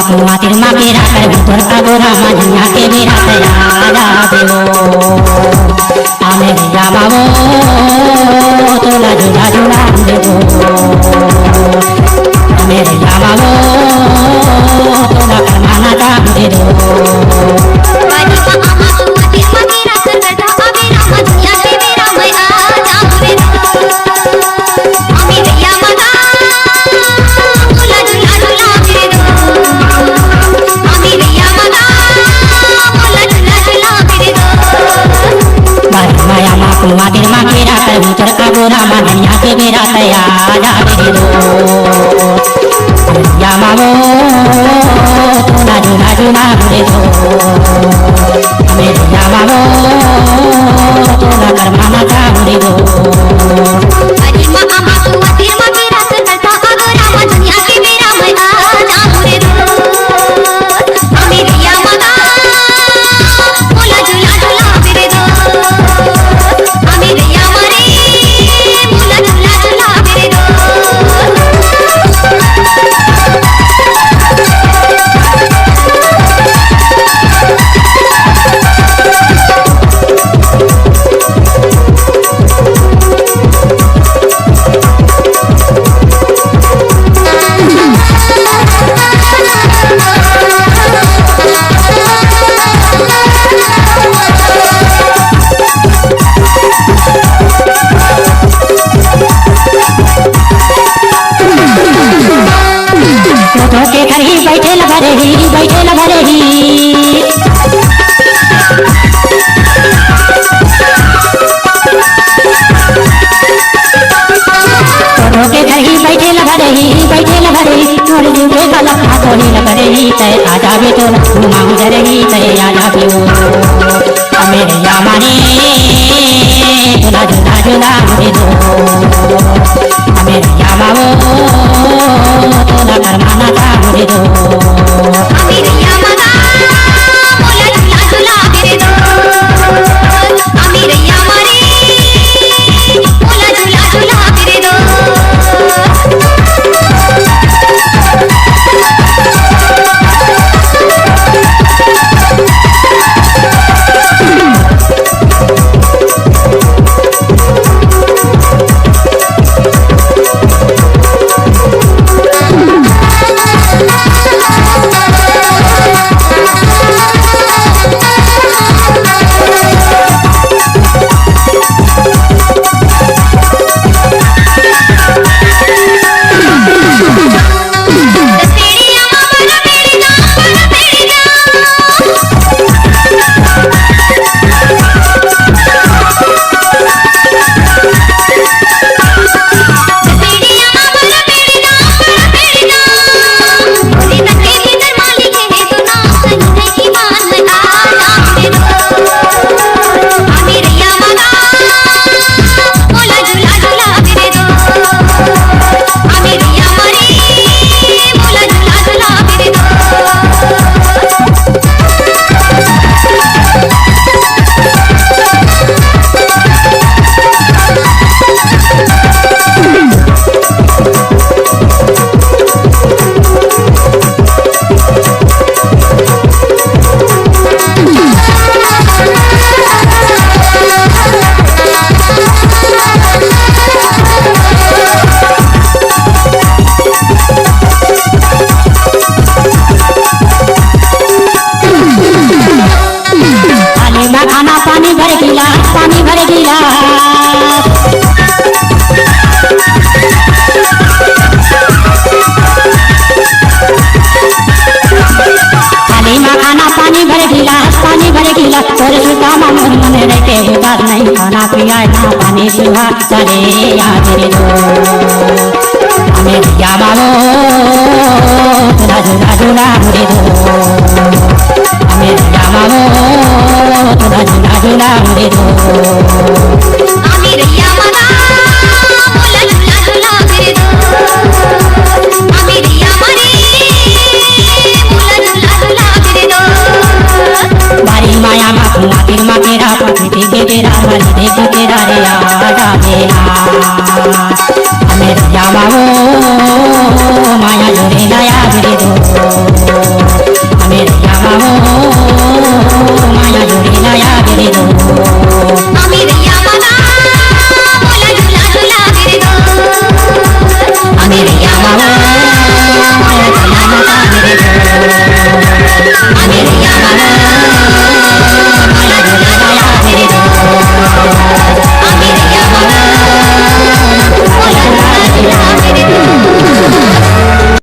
कुआ तिरमा के राकर भीतर का गोरा मनिया के बेरा तैयारा देवो आमे भैया बाबो तोला झूला झूला देवो आमे भैया बाबो तोला करमाना दाम दे दो कुआ तिरमा के राकर भीतर का गोरा मनिया के बेरा तैयारा दे दो भैया बाबो तोला झूला झूला दे दो आमे भैया बाबो तोला करमाना दाम दे दो बैठे लभरे ही बैठे लभरे ही के घर ही बैठे लभरे ही बैठे लभरे ही मोर जीव के गला हाथों लभरे ही तय आजा बेटो मांग जरे ही तय आजा बेओ मेरे यामाने झूला झूला झूला दे दो मेरे यामाओ तोला करमाना दाम दे दो पानी भर गिलास पानी भर गिलास थाली में खाना पानी भर गिलास पानी भर गिलास और सुता मन मन रहते उदास नहीं खाना पिया ना पानी पिया चले याद रे दो हमें भैया बाबो झूला झूला झूला दे दो हमें भैया बाबो झूला झूला झूला दे दो